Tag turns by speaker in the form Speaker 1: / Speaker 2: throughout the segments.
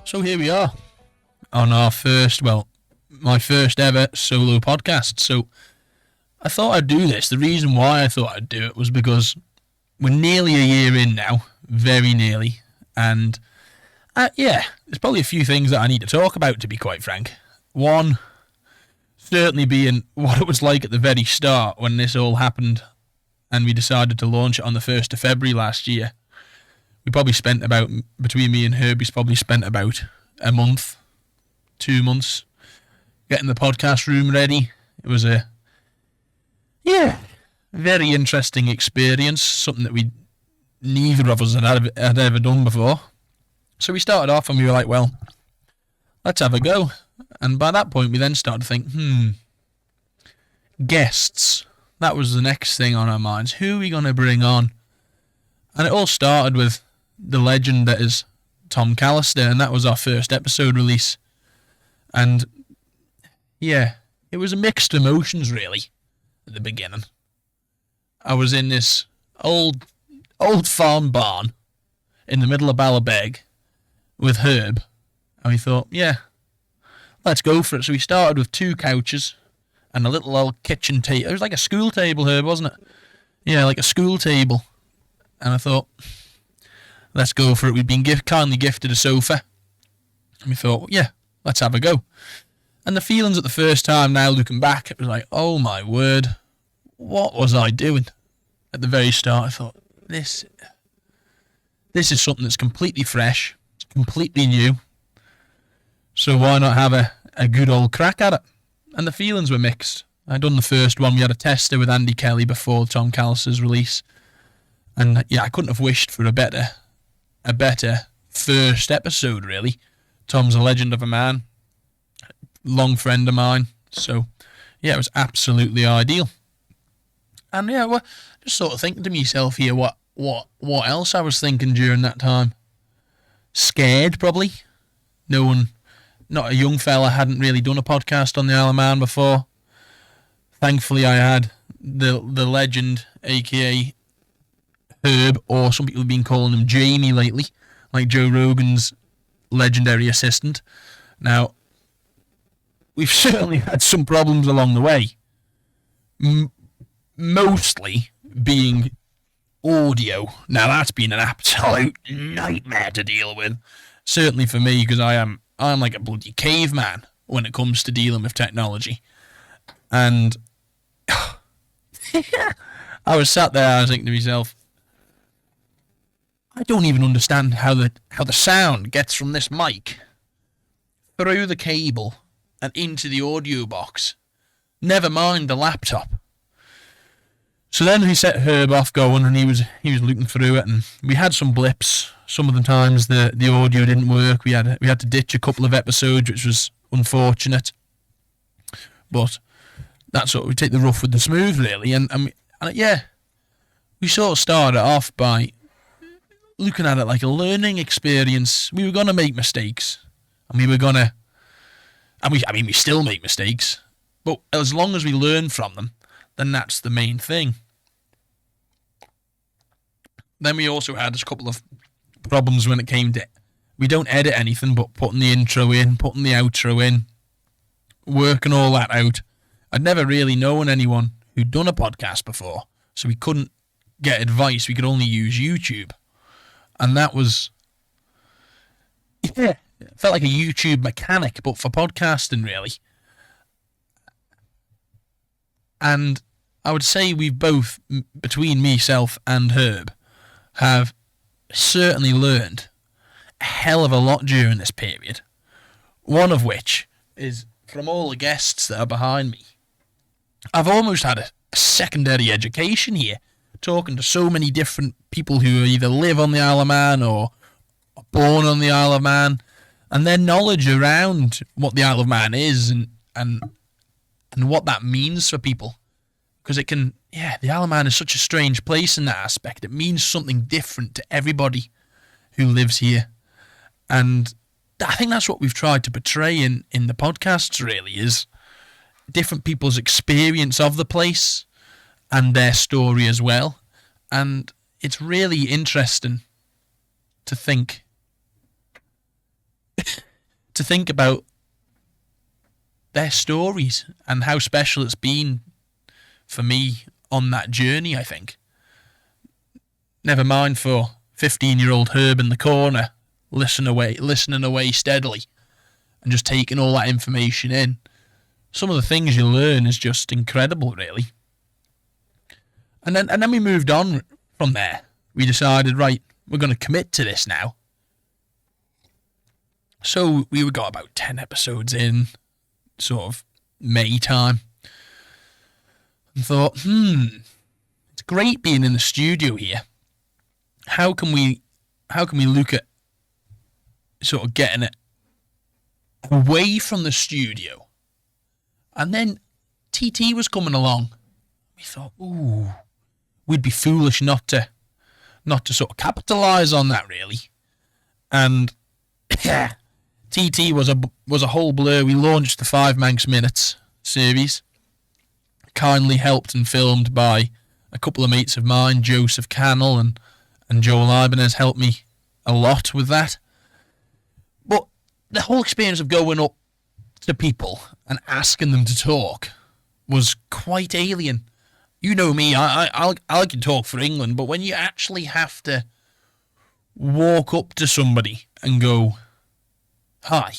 Speaker 1: So here we are on our my first ever solo podcast. So I thought I'd do this. The reason why I thought I'd do it was because we're nearly a year in now, very nearly, and there's probably a few things that I need to talk about, to be quite frank. One, certainly being what it was like at the very start when this all happened and we decided to launch it on the 1st of February last year. We probably spent between me and Herbie's probably spent about a month, 2 months getting the podcast room ready. It was a very interesting experience, something that neither of us had ever done before. So we started off and we were like, well, let's have a go. And by that point we then started to think, guests. That was the next thing on our minds. Who are we going to bring on? And it all started with the legend that is Tom Callister, and that was our first episode release. And yeah, it was a mixed emotions really at the beginning. I was in this old farm barn in the middle of Ballabeg with Herb, and we thought, yeah, let's go for it. So we started with 2 couches and a little old kitchen table. It was like a school table, Herb, wasn't it? Yeah, like a school table. And I thought, let's go for it. We'd been kindly gifted a sofa. And we thought, yeah, let's have a go. And the feelings at the first time, now looking back, it was like, oh my word, what was I doing? At the very start, I thought, this is something that's completely fresh, completely new. So why not have a good old crack at it? And the feelings were mixed. I'd done the first one. We had a tester with Andy Kelly before Tom Callister's release. And yeah, I couldn't have wished for a better first episode, really. Tom's a legend of a man, long friend of mine. So yeah, it was absolutely ideal. And yeah, well, just sort of thinking to myself here, what else I was thinking during that time. Scared, probably. Not a young fella, hadn't really done a podcast on the Isle of Man before. Thankfully, I had the legend, aka Herb, or some people have been calling him Jamie lately, like Joe Rogan's legendary assistant. Now, we've certainly had some problems along the way. Mostly being audio. Now, that's been an absolute nightmare to deal with. Certainly for me, because I'm like a bloody caveman when it comes to dealing with technology. And I was sat there, I was thinking to myself, I don't even understand how the sound gets from this mic through the cable and into the audio box. Never mind the laptop. So then we set Herb off going, and he was looking through it, and we had some blips. Some of the times the audio didn't work. We had to ditch a couple of episodes, which was unfortunate. But that's what we take the rough with the smooth, really. And we sort of started off by looking at it like a learning experience. We were going to make mistakes, and we still make mistakes. But as long as we learn from them, then that's the main thing. Then we also had a couple of problems when it came to, we don't edit anything but putting the intro in, putting the outro in, working all that out. I'd never really known anyone who'd done a podcast before, so we couldn't get advice. We could only use YouTube. And that was, it felt like a YouTube mechanic, but for podcasting, really. And I would say we've both, between myself and Herb, have certainly learned a hell of a lot during this period. One of which is from all the guests that are behind me. I've almost had a secondary education here, talking to so many different people who either live on the Isle of Man or are born on the Isle of Man, and their knowledge around what the Isle of Man is and what that means for people. Because the Isle of Man is such a strange place in that aspect. It means something different to everybody who lives here. And I think that's what we've tried to portray in the podcasts, really, is different people's experience of the place and their story as well. And it's really interesting to think to think about their stories and how special it's been for me on that journey, I think. Never mind for 15-year-old Herb in the corner, listening away steadily and just taking all that information in. Some of the things you learn is just incredible, really. And then we moved on from there. We decided, right, we're going to commit to this now. So we got about 10 episodes in, sort of May time, and thought, it's great being in the studio here. How can we look at sort of getting it away from the studio? And then TT was coming along. We thought, we'd be foolish not to sort of capitalise on that, really. And TT was a whole blur. We launched the 5 Manx Minutes series, kindly helped and filmed by a couple of mates of mine, Joseph Cannell and Joel Ibanez helped me a lot with that. But the whole experience of going up to people and asking them to talk was quite alien. You know me, I can talk for England, but when you actually have to walk up to somebody and go, "Hi,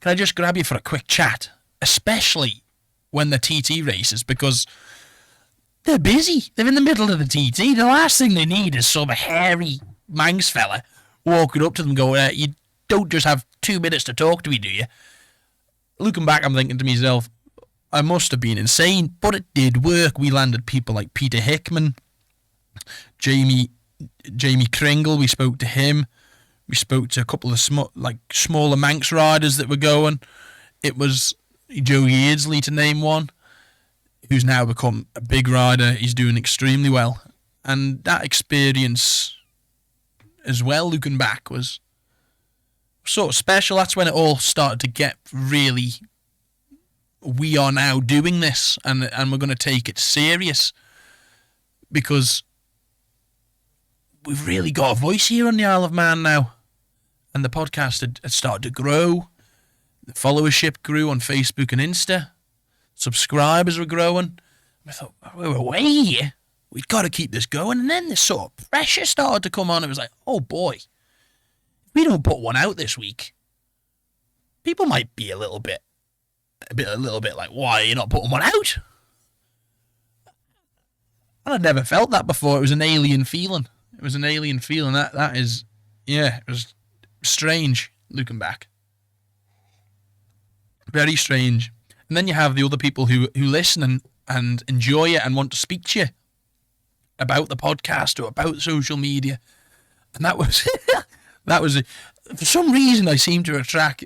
Speaker 1: can I just grab you for a quick chat?" Especially when they're TT races, because they're busy. They're in the middle of the TT. The last thing they need is some hairy Manx fella walking up to them going, "You don't just have 2 minutes to talk to me, do you?" Looking back, I'm thinking to myself, I must have been insane, but it did work. We landed people like Peter Hickman, Jamie Kringle. We spoke to him. We spoke to a couple of smaller Manx riders that were going. It was Joe Yeardsley, to name one, who's now become a big rider. He's doing extremely well. And that experience as well, looking back, was sort of special. That's when it all started to get really, we are now doing this and we're going to take it serious, because we've really got a voice here on the Isle of Man now. And the podcast had started to grow. The followership grew on Facebook and Insta. Subscribers were growing. I thought, we're away here. We've got to keep this going. And then this sort of pressure started to come on. It was like, oh boy, if we don't put one out this week, people might be a little bit like, why are you not putting one out? And I'd never felt that before. It was an alien feeling. That is, yeah, it was strange looking back. Very strange. And then you have the other people who listen and enjoy it and want to speak to you about the podcast or about social media. And that was for some reason I seem to attract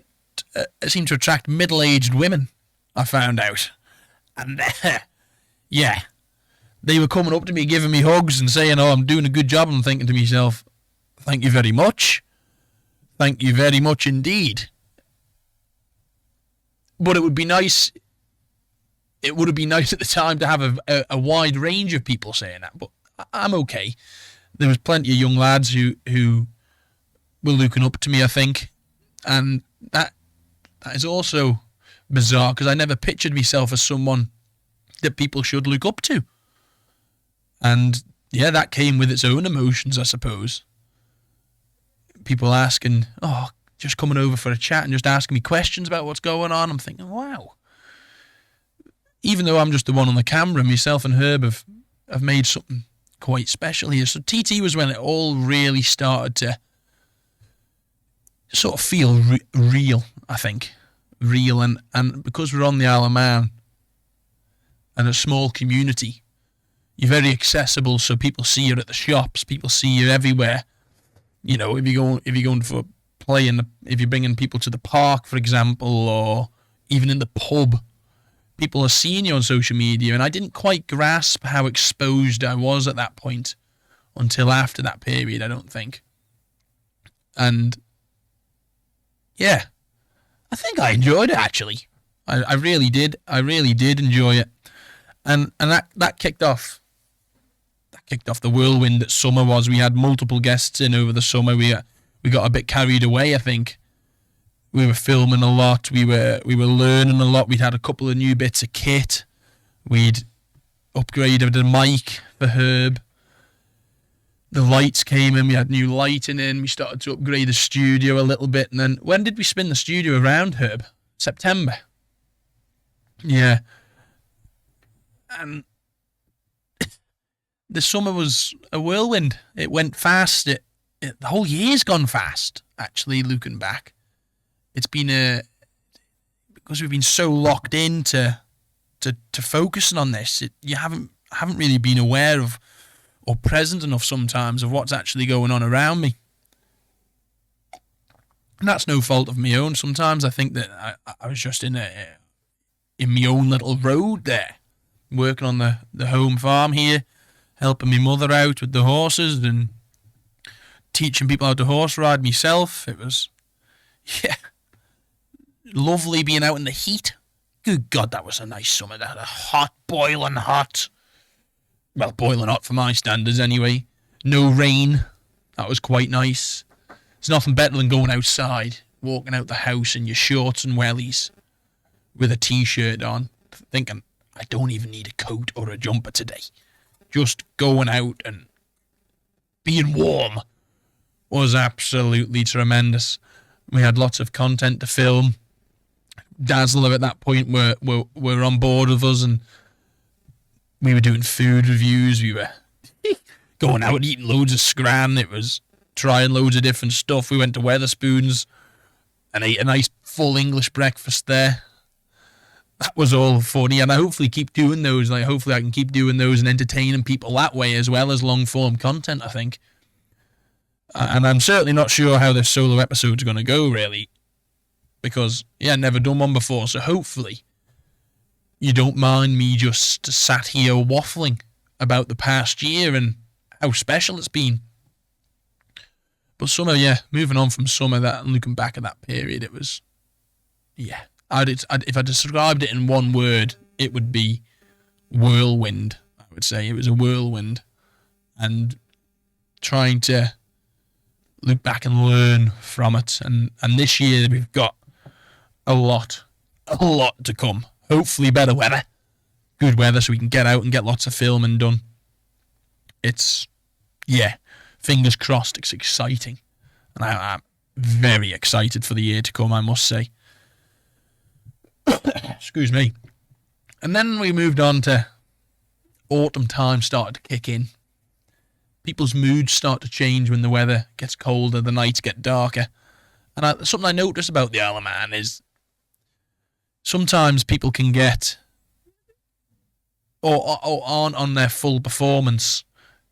Speaker 1: middle-aged women, I found out. And yeah, they were coming up to me, giving me hugs and saying, "Oh, I'm doing a good job." I'm thinking to myself, thank you very much. Thank you very much indeed. But it would be nice. It would have been nice at the time to have a wide range of people saying that. But I'm okay. There was plenty of young lads who were looking up to me, I think. And that is also bizarre, because I never pictured myself as someone that people should look up to. And yeah, that came with its own emotions, I suppose. People asking, just coming over for a chat and just asking me questions about what's going on. I'm thinking, wow. Even though I'm just the one on the camera, myself and Herb have made something quite special here. So TT was when it all really started to sort of feel real, I think. Real, and because we're on the Isle of Man and a small community, you're very accessible, so people see you at the shops, people see you everywhere. You know, if you're going for play if you're bringing people to the park, for example, or even in the pub, people are seeing you on social media, and I didn't quite grasp how exposed I was at that point until after that period, I don't think. And yeah, I think I enjoyed it, actually. I really did. I really did enjoy it. And that kicked off. That kicked off the whirlwind that summer was. We had multiple guests in over the summer. We got a bit carried away, I think, We were filming a lot. We were learning a lot. We'd had a couple of new bits of kit. We'd upgraded the mic for Herb. The lights came in. We had new lighting in. We started to upgrade the studio a little bit. And then when did we spin the studio around, Herb? September. Yeah. And the summer was a whirlwind. It went fast. The whole year's gone fast, actually, looking back. It's been because we've been so locked in to focusing on this, you haven't really been aware of or present enough sometimes of what's actually going on around me. And that's no fault of my own. Sometimes I think that I was just in my own little road there, working on the home farm here, helping my mother out with the horses and teaching people how to horse ride myself. It was, lovely being out in the heat. Good God, that was a nice summer. That had a hot, boiling hot. Well, boiling hot for my standards anyway. No rain. That was quite nice. There's nothing better than going outside, walking out the house in your shorts and wellies with a t-shirt on, thinking, I don't even need a coat or a jumper today. Just going out and being warm was absolutely tremendous. We had lots of content to film. Dazzler at that point were on board with us, and we were doing food reviews. We were going out and eating loads of scran. It was trying loads of different stuff. We went to Weatherspoons and ate a nice full English breakfast there. That was all funny, and I hopefully keep doing those. Hopefully I can keep doing those and entertaining people that way as well as long form content, I think. And I'm certainly not sure how this solo episode's going to go, really, because I've never done one before. So hopefully you don't mind me just sat here waffling about the past year and how special it's been. But summer, moving on from summer, that and looking back at that period, it was, if I described it in one word, it would be whirlwind. I would say it was a whirlwind, and trying to look back and learn from it. And this year we've got a lot to come. Hopefully better weather, good weather, so we can get out and get lots of filming done. It's, fingers crossed, it's exciting. And I'm very excited for the year to come, I must say. Excuse me. And then we moved on to autumn time started to kick in. People's moods start to change when the weather gets colder, the nights get darker. And something I noticed about the Isle of Man is sometimes people can get or aren't on their full performance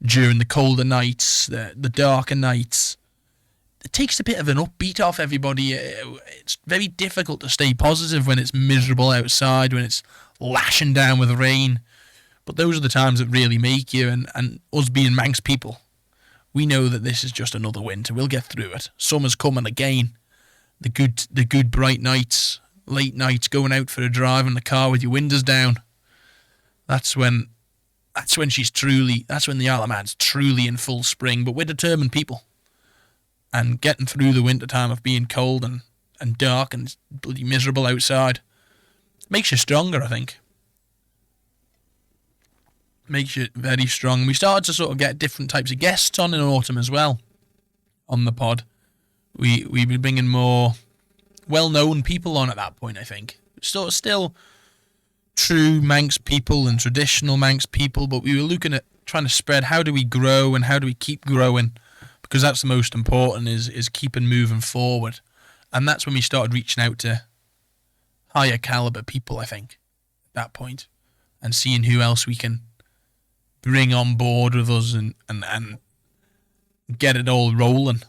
Speaker 1: during the colder nights, the darker nights. It takes a bit of an upbeat off everybody. It's very difficult to stay positive when it's miserable outside, when it's lashing down with rain. But those are the times that really make you, and us being Manx people, we know that this is just another winter. We'll get through it. Summer's coming again. The good bright nights, late nights, going out for a drive in the car with your windows down. That's when the Isle of Man's truly in full spring. But we're determined people. And getting through the winter time of being cold and dark and bloody miserable outside makes you stronger, I think. Makes you very strong. We started to sort of get different types of guests on in autumn as well on the pod. We've been bringing more well-known people on at that point, I think. Still true Manx people and traditional Manx people, but we were looking at trying to spread how do we grow and how do we keep growing, because that's the most important, is keeping moving forward. And that's when we started reaching out to higher caliber people, I think, at that point, and seeing who else we can bring on board with us and get it all rolling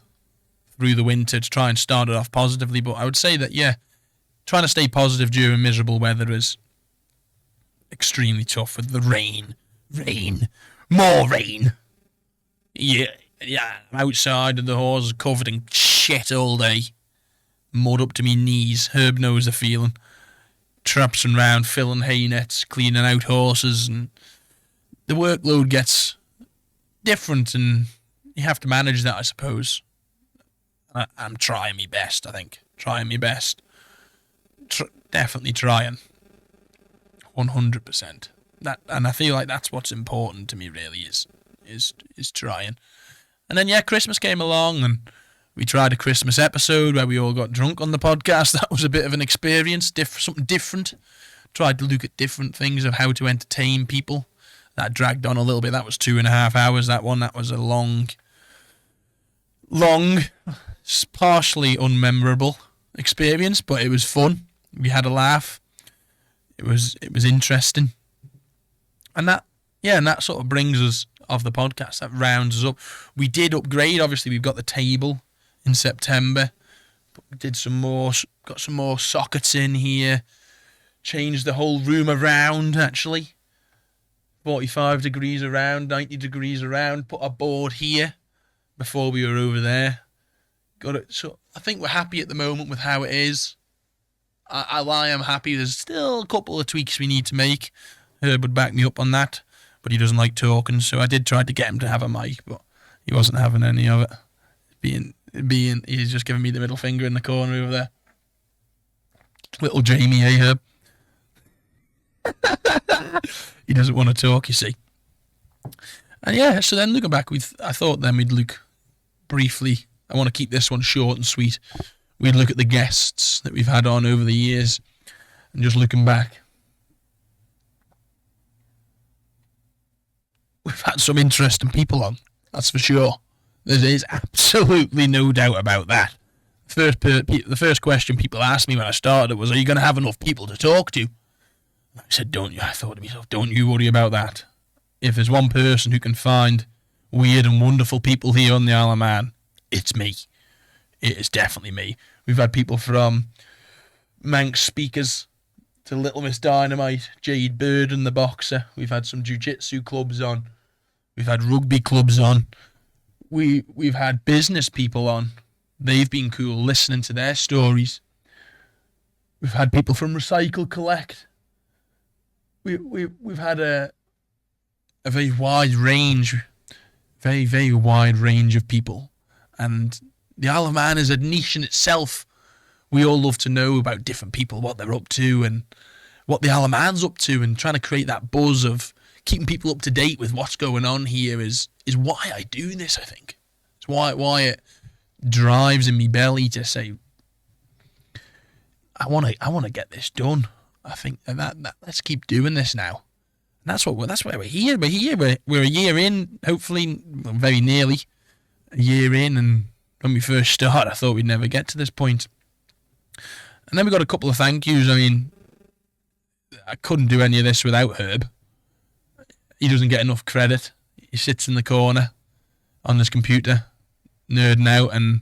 Speaker 1: through the winter to try and start it off positively. But I would say that, trying to stay positive during miserable weather is extremely tough with the rain, more rain. I'm outside and the horse is covered in shit all day. Mud up to me knees. Herb knows the feeling. Traipsing round, filling hay nets, cleaning out horses, and the workload gets different, and you have to manage that, I suppose. I'm trying my best, I think. Trying my best. Definitely trying. 100%. And I feel like that's what's important to me, really, is trying. And then, yeah, Christmas came along, and we tried a Christmas episode where we all got drunk on the podcast. That was a bit of an experience, something different. Tried to look at different things of how to entertain people. That dragged on a little bit. That was 2.5 hours, that one. That was a long, partially unmemorable experience, but it was fun. We had a laugh. It was interesting. And that sort of brings us off the podcast. That rounds us up. We did upgrade. Obviously, we've got the table in September. But we did got some more sockets in here. Changed the whole room around, actually. 45 degrees around, 90 degrees around. Put a board here before we were over there. Got it. So I think we're happy at the moment with how it is. I am happy. There's still a couple of tweaks we need to make. Herb would back me up on that, but he doesn't like talking, so I did try to get him to have a mic, but he wasn't having any of it. He's just giving me the middle finger in the corner over there. Little Jamie, eh, Herb? He doesn't want to talk, you see. And yeah, so then looking back, I thought then we'd look briefly. I want to keep this one short and sweet. We'd look at the guests that we've had on over the years, and just looking back, we've had some interesting people on, that's for sure. There is absolutely no doubt about that. The first question people asked me when I started was, are you going to have enough people to talk to? I said, I thought to myself, don't you worry about that. If there's one person who can find weird and wonderful people here on the Isle of Man, it's me. It is definitely me. We've had people from Manx Speakers to Little Miss Dynamite, Jade Bird and the Boxer. We've had some jiu-jitsu clubs on. We've had rugby clubs on. We've had business people on. They've been cool listening to their stories. We've had people from Recycle Collect. We've had a very wide range, very, very wide range of people. And the Isle of Man is a niche in itself. We all love to know about different people, what they're up to and what the Isle of Man's up to, and trying to create that buzz of keeping people up to date with what's going on here is why I do this, I think. It's why it drives in me belly to say, I want to get this done. I think that let's keep doing this now. And that's why we're here. We're a year in, hopefully, very nearly a year in, and when we first started, I thought we'd never get to this point. And then we got a couple of thank yous. I mean, I couldn't do any of this without Herb. He doesn't get enough credit. He sits in the corner on his computer, nerding out, and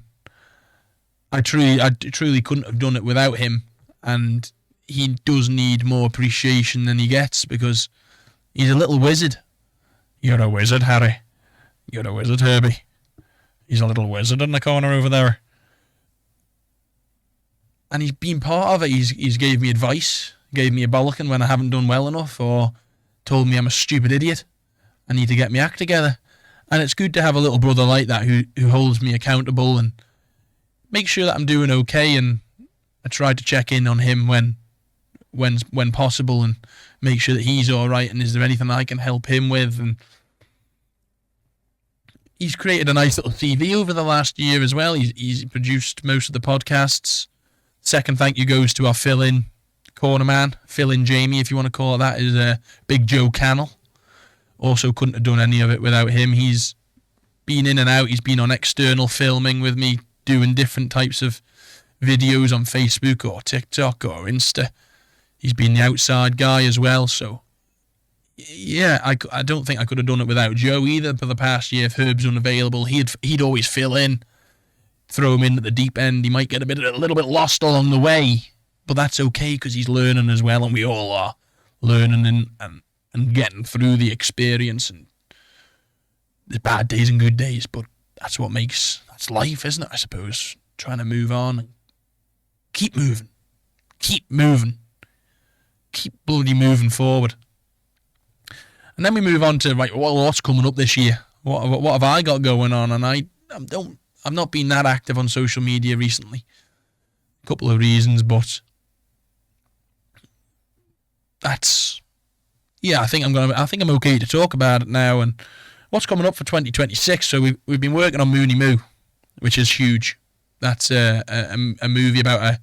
Speaker 1: I truly couldn't have done it without him. And he does need more appreciation than he gets because he's a little wizard. You're a wizard, Harry. You're a wizard, Herbie. He's a little wizard in the corner over there. And he's been part of it. He's gave me advice, gave me a bollocking when I haven't done well enough, or told me I'm a stupid idiot. I need to get my act together. And it's good to have a little brother like that who holds me accountable and makes sure that I'm doing okay. And I try to check in on him when possible and make sure that he's all right. And is there anything I can help him with? And he's created a nice little CV over the last year as well. He's produced most of the podcasts. Second thank you goes to our fill-in corner man, fill-in Jamie, if you want to call it that, is Big Joe Cannell. Also couldn't have done any of it without him. He's been in and out. He's been on external filming with me, doing different types of videos on Facebook or TikTok or Insta. He's been the outside guy as well. So, yeah, I don't think I could have done it without Joe either for the past year. If Herb's unavailable, he'd always fill in, throw him in at the deep end. He might get a little bit lost along the way, but that's okay because he's learning as well, and we all are learning and getting through the experience. And there's bad days and good days, but that's life, isn't it? I suppose trying to move on and keep moving, keep bloody moving forward. And then we move on to what's coming up this year? What have I got going on? And I've not been that active on social media recently couple of reasons, but that's, yeah, I think I'm okay to talk about it now. And what's coming up for 2026? So we've been working on Mooney Moo, which is huge. That's a movie about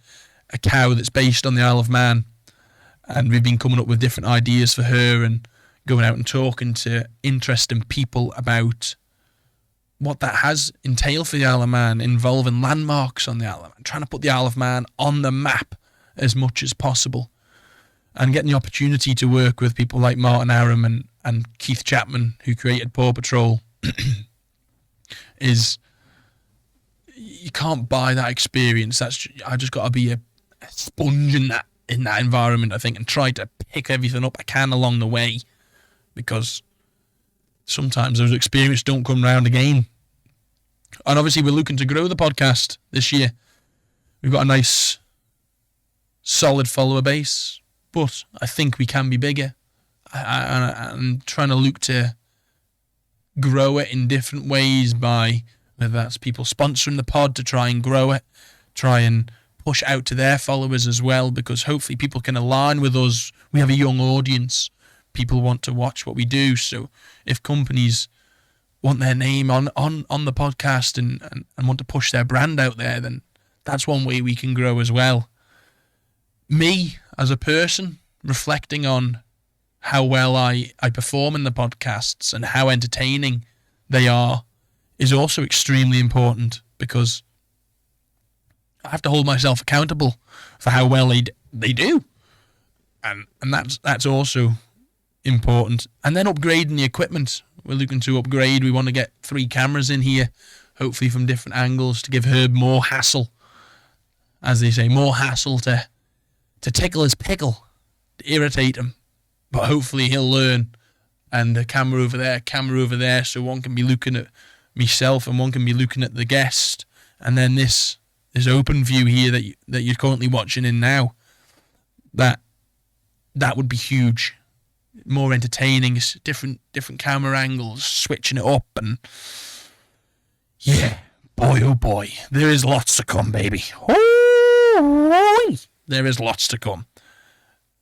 Speaker 1: a cow that's based on the Isle of Man, and we've been coming up with different ideas for her and going out and talking to interesting people about what that has entailed for the Isle of Man, involving landmarks on the Isle of Man, trying to put the Isle of Man on the map as much as possible, and getting the opportunity to work with people like Martin Aram and Keith Chapman, who created Paw Patrol, is, you can't buy that experience. I just got to be a sponge in that environment, I think, and try to pick everything up I can along the way, because sometimes those experiences don't come round again. And obviously we're looking to grow the podcast this year. We've got a nice solid follower base, but I think we can be bigger. I'm trying to look to grow it in different ways, by whether that's people sponsoring the pod to try and grow it, try and push out to their followers as well, because hopefully people can align with us. We have a young audience. People want to watch what we do. So if companies want their name on the podcast and want to push their brand out there, then that's one way we can grow as well. Me, as a person, reflecting on how well I perform in the podcasts and how entertaining they are is also extremely important, because I have to hold myself accountable for how well they do. And that's also important. And then upgrading the equipment. We're looking to upgrade. We want to get 3 cameras in here, hopefully from different angles, to give Herb more hassle, as they say, more hassle to tickle his pickle, to irritate him. But hopefully he'll learn. And a camera over there, so one can be looking at myself and one can be looking at the guest. And then this open view here that you're currently watching in now, that would be huge. More entertaining, different camera angles, switching it up, and yeah, boy oh boy, there is lots to come, baby. Oh, there is lots to come.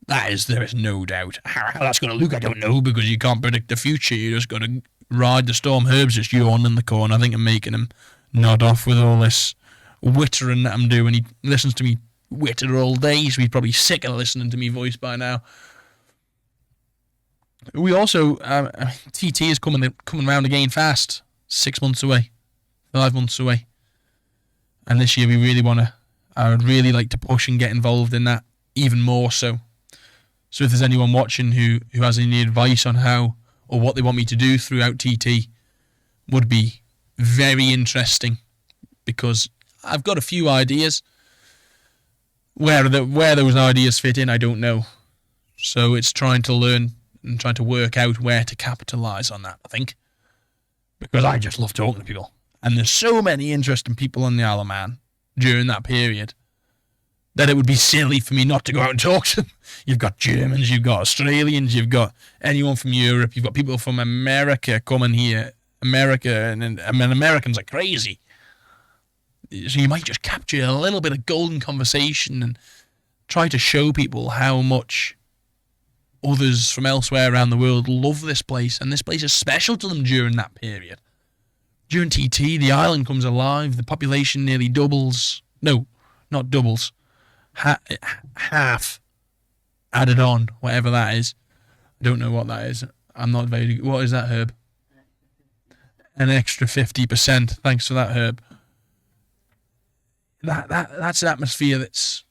Speaker 1: There is no doubt. How that's going to look, I don't know, because you can't predict the future. You just got to ride the storm. Herb's just yawning in the corner. I think I'm making him nod off with all this wittering that I'm doing. He listens to me witter all day, so he's probably sick of listening to me voice by now. We also, TT is coming round again fast. 6 months away, 5 months away. And this year I would really like to push and get involved in that even more so. So if there's anyone watching who has any advice on how or what they want me to do throughout TT, would be very interesting, because I've got a few ideas. Where those ideas fit in, I don't know. So it's trying to learn and trying to work out where to capitalise on that, I think. Because I just love talking to people. And there's so many interesting people on the Isle of Man during that period that it would be silly for me not to go out and talk to them. You've got Germans, you've got Australians, you've got anyone from Europe, you've got people from America coming here. And Americans are crazy. So you might just capture a little bit of golden conversation and try to show people how much others from elsewhere around the world love this place, and this place is special to them during that period. During TT, the island comes alive, the population nearly doubles. No, not doubles. Half added on, whatever that is. I don't know what that is. I'm not very good. What is that, Herb? An extra 50%. Thanks for that, Herb. That's an atmosphere that's...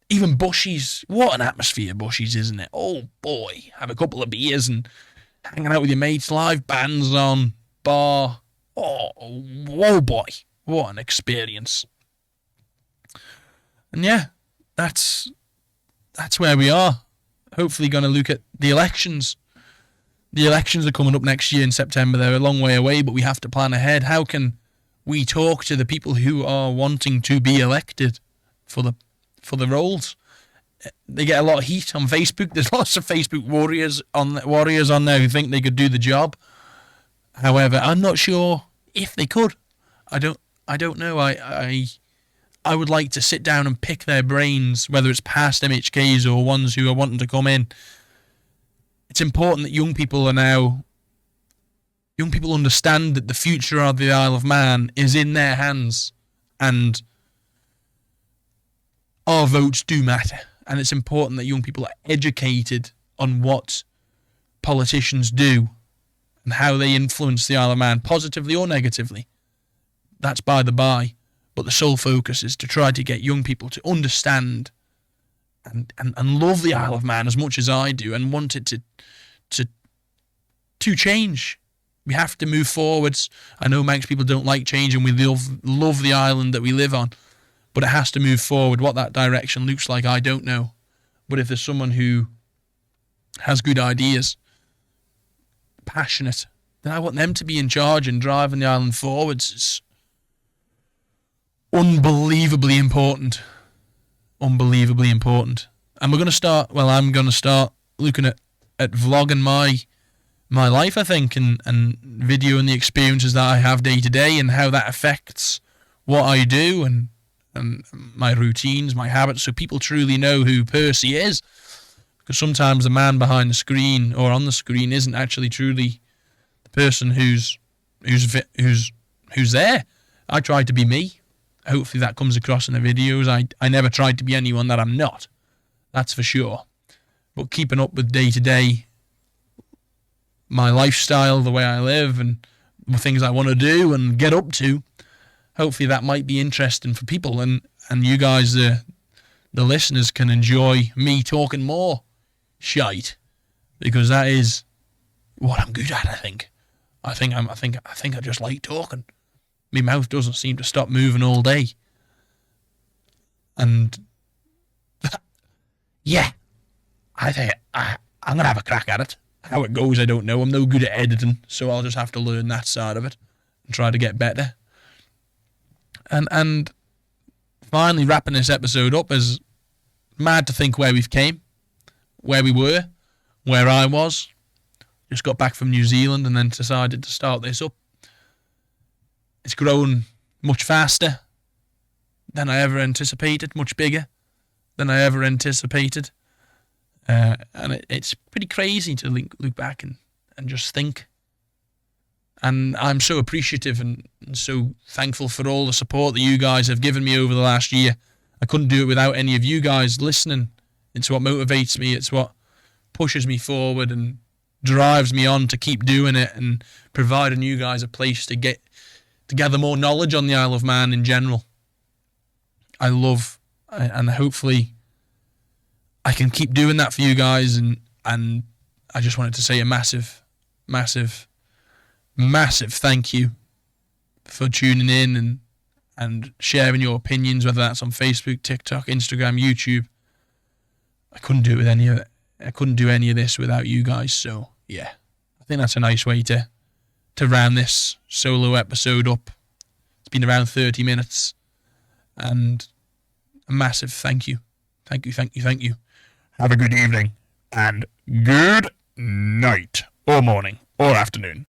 Speaker 1: Even Bushies, what an atmosphere Bushies, isn't it? Oh boy, have a couple of beers and hanging out with your mates, live bands on, bar. Oh boy, what an experience. And yeah, that's where we are. Hopefully going to look at the elections. The elections are coming up next year in September. They're a long way away, but we have to plan ahead. How can we talk to the people who are wanting to be elected for the roles? They get a lot of heat on Facebook. There's lots of Facebook warriors on there who think they could do the job. However, I'm not sure if they could. I don't know. I would like to sit down and pick their brains, whether it's past MHKs or ones who are wanting to come in. It's important that young people understand that the future of the Isle of Man is in their hands, and our votes do matter. And it's important that young people are educated on what politicians do and how they influence the Isle of Man, positively or negatively. That's by the by. But the sole focus is to try to get young people to understand and love the Isle of Man as much as I do, and want it to change. We have to move forwards. I know Manx people don't like change, and we love the island that we live on, but it has to move forward. What that direction looks like, I don't know. But if there's someone who has good ideas, passionate, then I want them to be in charge and driving the island forwards. It's unbelievably important. Unbelievably important. And I'm going to start looking at vlogging my life, I think, and videoing the experiences that I have day to day and how that affects what I do and my routines, my habits, so people truly know who Percy is. Because sometimes the man behind the screen or on the screen isn't actually truly the person who's there. I try to be me. Hopefully that comes across in the videos. I never tried to be anyone that I'm not. That's for sure. But keeping up with day to day, my lifestyle, the way I live, and the things I want to do and get up to, hopefully that might be interesting for people, and you guys, the listeners, can enjoy me talking more shite, because that is what I'm good at. I think I just like talking. My mouth doesn't seem to stop moving all day, and yeah, I think I'm gonna have a crack at it. How it goes, I don't know. I'm no good at editing, so I'll just have to learn that side of it and try to get better. And finally, wrapping this episode up, is mad to think where we've came, where we were, where I was. Just got back from New Zealand and then decided to start this up. It's grown much faster than I ever anticipated, much bigger than I ever anticipated. And it's pretty crazy to look back and just think. And I'm so appreciative and so thankful for all the support that you guys have given me over the last year. I couldn't do it without any of you guys listening. It's what motivates me. It's what pushes me forward and drives me on to keep doing it and providing you guys a place to gather more knowledge on the Isle of Man in general. I love, and hopefully I can keep doing that for you guys, and I just wanted to say a massive, massive, massive thank you for tuning in and sharing your opinions, whether that's on Facebook, TikTok, Instagram, YouTube. I couldn't do it with any of it. I couldn't do any of this without you guys. So yeah, I think that's a nice way to round this solo episode up. It's been around 30 minutes, and a massive thank you. Thank you, thank you, thank you. Have a good evening and good night, or morning, or afternoon.